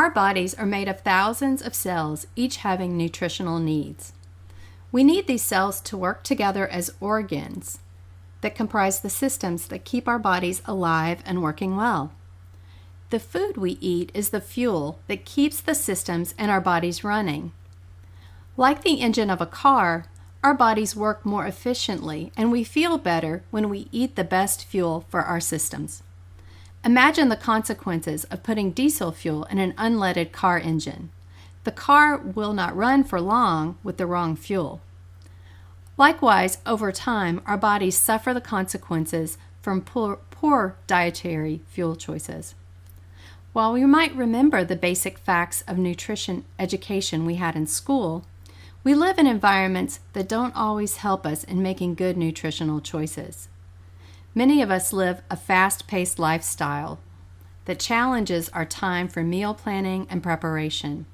Our bodies are made of thousands of cells, each having nutritional needs. We need these cells to work together as organs that comprise the systems that keep our bodies alive and working well. The food we eat is the fuel that keeps the systems and our bodies running. Like the engine of a car, our bodies work more efficiently and we feel better when we eat the best fuel for our systems. Imagine the consequences of putting diesel fuel in an unleaded car engine. The car will not run for long with the wrong fuel. Likewise, over time, our bodies suffer the consequences from poor dietary fuel choices. While we might remember the basic facts of nutrition education we had in school, we live in environments that don't always help us in making good nutritional choices. Many of us live a fast-paced lifestyle that challenges our time for meal planning and preparation.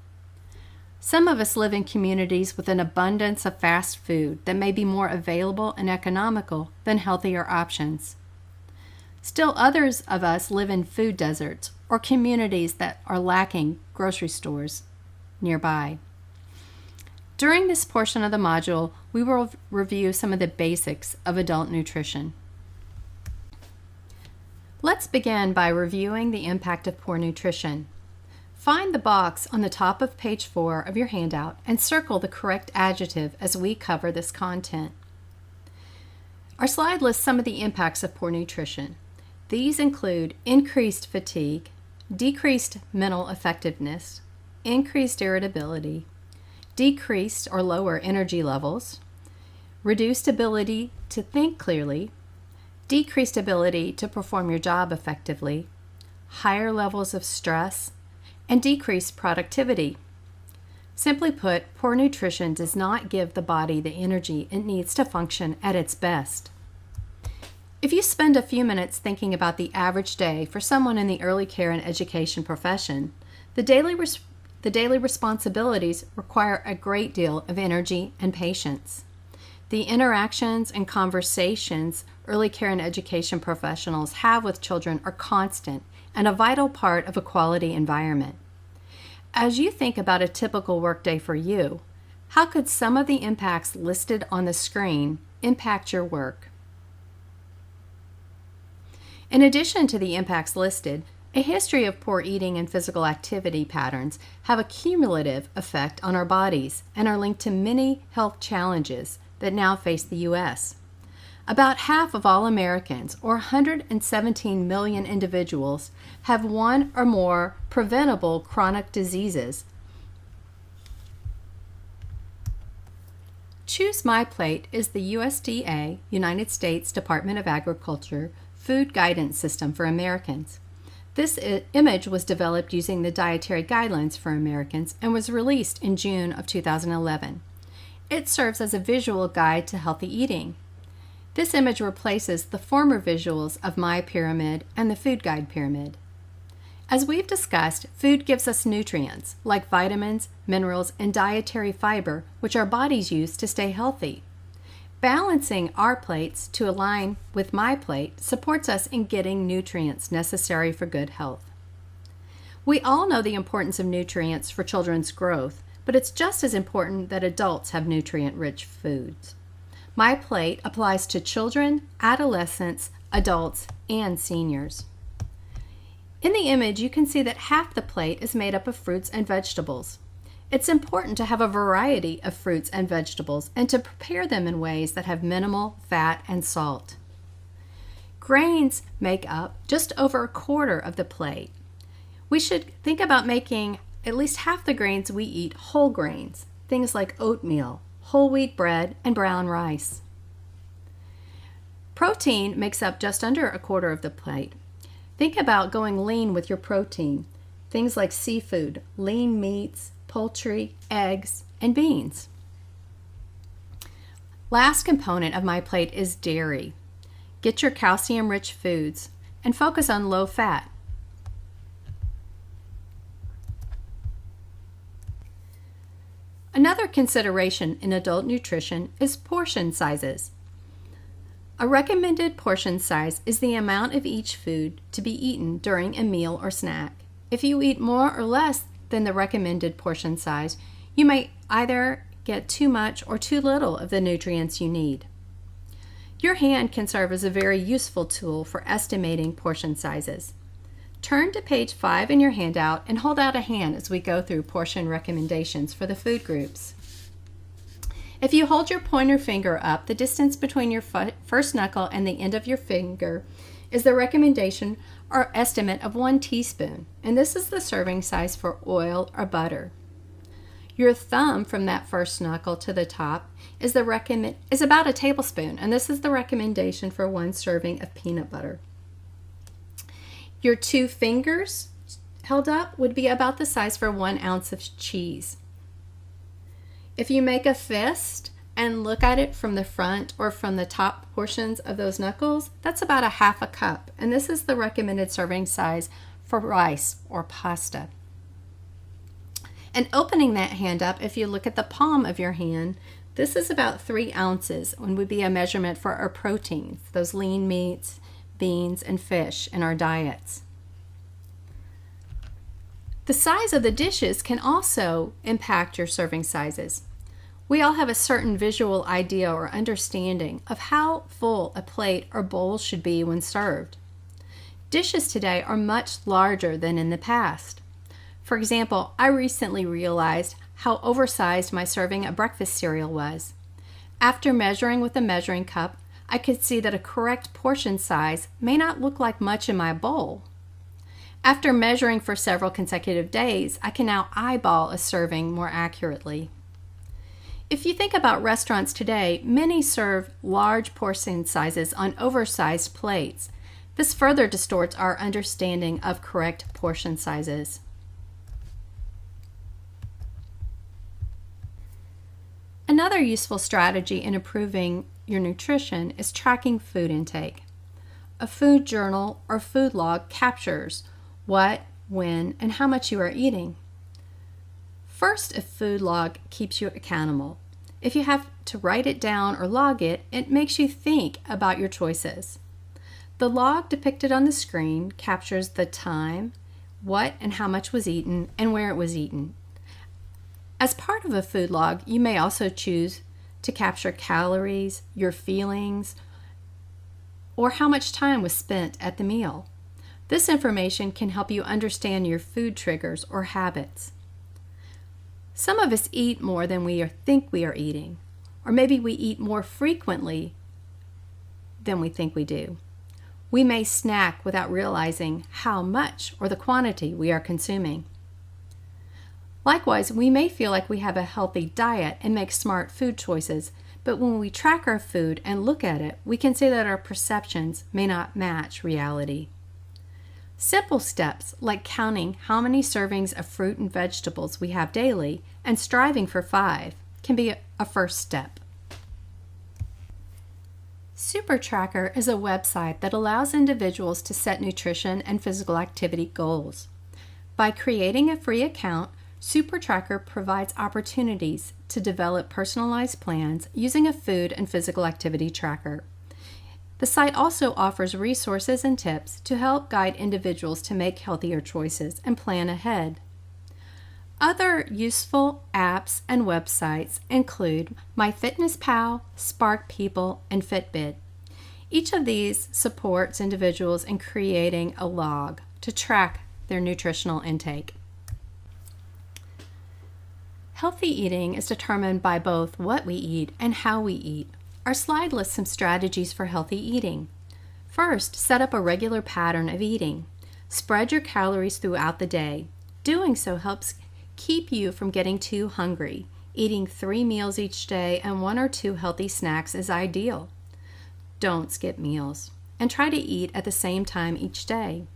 Some of us live in communities with an abundance of fast food that may be more available and economical than healthier options. Still others of us live in food deserts or communities that are lacking grocery stores nearby. During this portion of the module, we will review some of the basics of adult nutrition. Let's begin by reviewing the impact of poor nutrition. Find the box on the top of page 4 of your handout and circle the correct adjective as we cover this content. Our slide lists some of the impacts of poor nutrition. These include increased fatigue, decreased mental effectiveness, increased irritability, decreased or lower energy levels, reduced ability to think clearly, decreased ability to perform your job effectively, higher levels of stress, and decreased productivity. Simply put, poor nutrition does not give the body the energy it needs to function at its best. If you spend a few minutes thinking about the average day for someone in the early care and education profession, the daily responsibilities require a great deal of energy and patience. The interactions and conversations early care and education professionals have with children are constant and a vital part of a quality environment. As you think about a typical workday for you, how could some of the impacts listed on the screen impact your work? In addition to the impacts listed, a history of poor eating and physical activity patterns have a cumulative effect on our bodies and are linked to many health challenges that now face the U.S. About half of all Americans, or 117 million individuals, have one or more preventable chronic diseases. Choose My Plate is the USDA, United States Department of Agriculture, food guidance system for Americans. This image was developed using the Dietary Guidelines for Americans and was released in June of 2011. It serves as a visual guide to healthy eating. This image replaces the former visuals of My Pyramid and the Food Guide Pyramid. As we've discussed, food gives us nutrients like vitamins, minerals, and dietary fiber, which our bodies use to stay healthy. Balancing our plates to align with My Plate supports us in getting nutrients necessary for good health. We all know the importance of nutrients for children's growth, but it's just as important that adults have nutrient-rich foods. My Plate applies to children, adolescents, adults, and seniors. In the image, you can see that half the plate is made up of fruits and vegetables. It's important to have a variety of fruits and vegetables and to prepare them in ways that have minimal fat and salt. Grains make up just over a quarter of the plate. We should think about making at least half the grains we eat whole grains, things like oatmeal, whole wheat bread, and brown rice. Protein makes up just under a quarter of the plate. Think about going lean with your protein, things like seafood, lean meats, poultry, eggs, and beans. Last component of My Plate is dairy. Get your calcium-rich foods and focus on low fat. Another consideration in adult nutrition is portion sizes. A recommended portion size is the amount of each food to be eaten during a meal or snack. If you eat more or less than the recommended portion size, you may either get too much or too little of the nutrients you need. Your hand can serve as a very useful tool for estimating portion sizes. Turn to page 5 in your handout and hold out a hand as we go through portion recommendations for the food groups. If you hold your pointer finger up, the distance between your first knuckle and the end of your finger is the recommendation or estimate of 1 teaspoon, and this is the serving size for oil or butter. Your thumb from that first knuckle to the top is about a tablespoon, and this is the recommendation for 1 serving of peanut butter. Your 2 fingers held up would be about the size for 1 ounce of cheese. If you make a fist and look at it from the front or from the top portions of those knuckles, that's about a half a cup, and this is the recommended serving size for rice or pasta. And opening that hand up, if you look at the palm of your hand, this is about 3 ounces and would be a measurement for our proteins, those lean meats, beans, and fish in our diets. The size of the dishes can also impact your serving sizes. We all have a certain visual idea or understanding of how full a plate or bowl should be when served. Dishes today are much larger than in the past. For example, I recently realized how oversized my serving of breakfast cereal was. After measuring with a measuring cup, I could see that a correct portion size may not look like much in my bowl. After measuring for several consecutive days, I can now eyeball a serving more accurately. If you think about restaurants today, many serve large portion sizes on oversized plates. This further distorts our understanding of correct portion sizes. Another useful strategy in improving your nutrition is tracking food intake. A food journal or food log captures what, when, and how much you are eating. First, a food log keeps you accountable. If you have to write it down or log it, it makes you think about your choices. The log depicted on the screen captures the time, what and how much was eaten, and where it was eaten. As part of a food log, you may also choose to capture calories, your feelings, or how much time was spent at the meal. This information can help you understand your food triggers or habits. Some of us eat more than we think we are eating, or maybe we eat more frequently than we think we do. We may snack without realizing how much or the quantity we are consuming. Likewise, we may feel like we have a healthy diet and make smart food choices, but when we track our food and look at it, we can see that our perceptions may not match reality. Simple steps like counting how many servings of fruit and vegetables we have daily and striving for 5 can be a first step. SuperTracker is a website that allows individuals to set nutrition and physical activity goals. By creating a free account, SuperTracker provides opportunities to develop personalized plans using a food and physical activity tracker. The site also offers resources and tips to help guide individuals to make healthier choices and plan ahead. Other useful apps and websites include MyFitnessPal, Spark People, and Fitbit. Each of these supports individuals in creating a log to track their nutritional intake. Healthy eating is determined by both what we eat and how we eat. Our slide lists some strategies for healthy eating. First, set up a regular pattern of eating. Spread your calories throughout the day. Doing so helps keep you from getting too hungry. Eating 3 meals each day and 1 or 2 healthy snacks is ideal. Don't skip meals, and try to eat at the same time each day.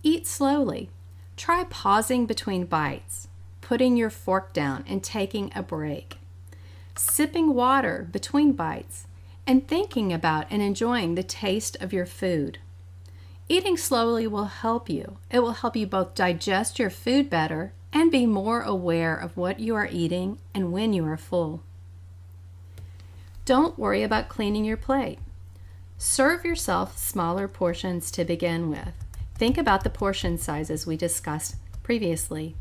Eat slowly. Try pausing between bites, putting your fork down and taking a break. Sipping water between bites, and thinking about and enjoying the taste of your food. Eating slowly will help you. It will help you both digest your food better and be more aware of what you are eating and when you are full. Don't worry about cleaning your plate. Serve yourself smaller portions to begin with. Think about the portion sizes we discussed previously.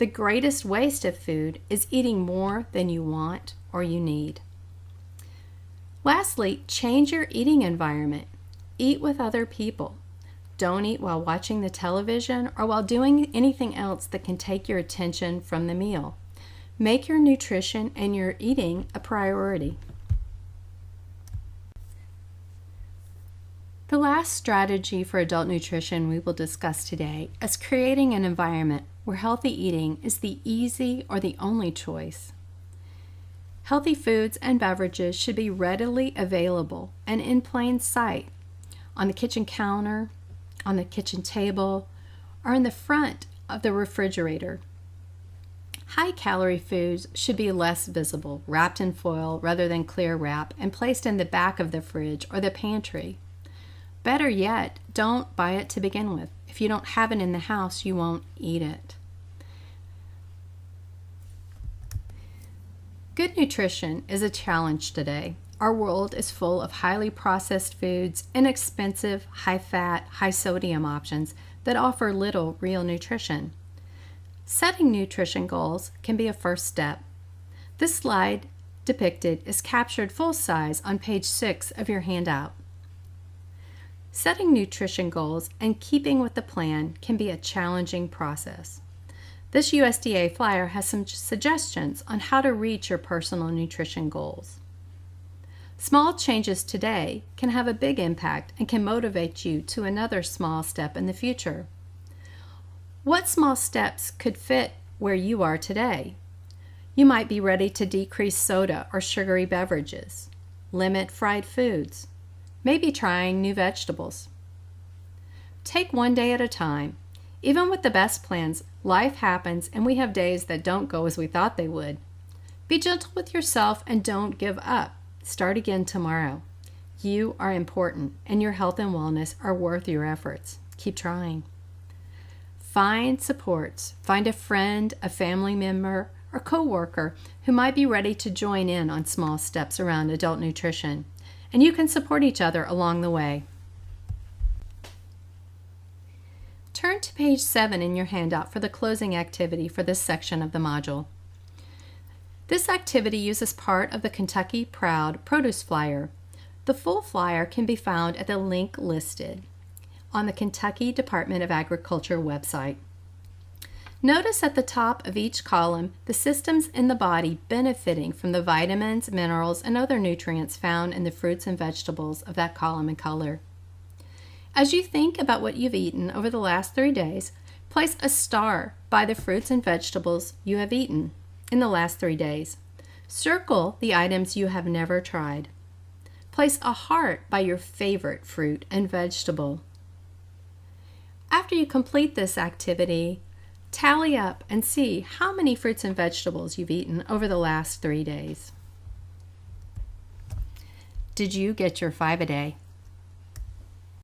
The greatest waste of food is eating more than you want or you need. Lastly, change your eating environment. Eat with other people. Don't eat while watching the television or while doing anything else that can take your attention from the meal. Make your nutrition and your eating a priority. The last strategy for adult nutrition we will discuss today is creating an environment where healthy eating is the easy or the only choice. Healthy foods and beverages should be readily available and in plain sight, on the kitchen counter, on the kitchen table, or in the front of the refrigerator. High-calorie foods should be less visible, wrapped in foil rather than clear wrap, and placed in the back of the fridge or the pantry. Better yet, don't buy it to begin with. If you don't have it in the house, you won't eat it. Good nutrition is a challenge today. Our world is full of highly processed foods, inexpensive, high-fat, high-sodium options that offer little real nutrition. Setting nutrition goals can be a first step. This slide depicted is captured full size on page 6 of your handout. Setting nutrition goals and keeping with the plan can be a challenging process. This USDA flyer has some suggestions on how to reach your personal nutrition goals. Small changes today can have a big impact and can motivate you to another small step in the future. What small steps could fit where you are today? You might be ready to decrease soda or sugary beverages, limit fried foods, maybe trying new vegetables. Take one day at a time. Even with the best plans, life happens and we have days that don't go as we thought they would. Be gentle with yourself and don't give up. Start again tomorrow. You are important and your health and wellness are worth your efforts. Keep trying. Find supports. Find a friend, a family member, or coworker who might be ready to join in on small steps around adult nutrition, and you can support each other along the way. Turn to page 7 in your handout for the closing activity for this section of the module. This activity uses part of the Kentucky Proud Produce Flyer. The full flyer can be found at the link listed on the Kentucky Department of Agriculture website. Notice at the top of each column the systems in the body benefiting from the vitamins, minerals, and other nutrients found in the fruits and vegetables of that column and color. As you think about what you've eaten over the last 3 days, place a star by the fruits and vegetables you have eaten in the last 3 days. Circle the items you have never tried. Place a heart by your favorite fruit and vegetable. After you complete this activity, tally up and see how many fruits and vegetables you've eaten over the last 3 days. Did you get your 5 a day?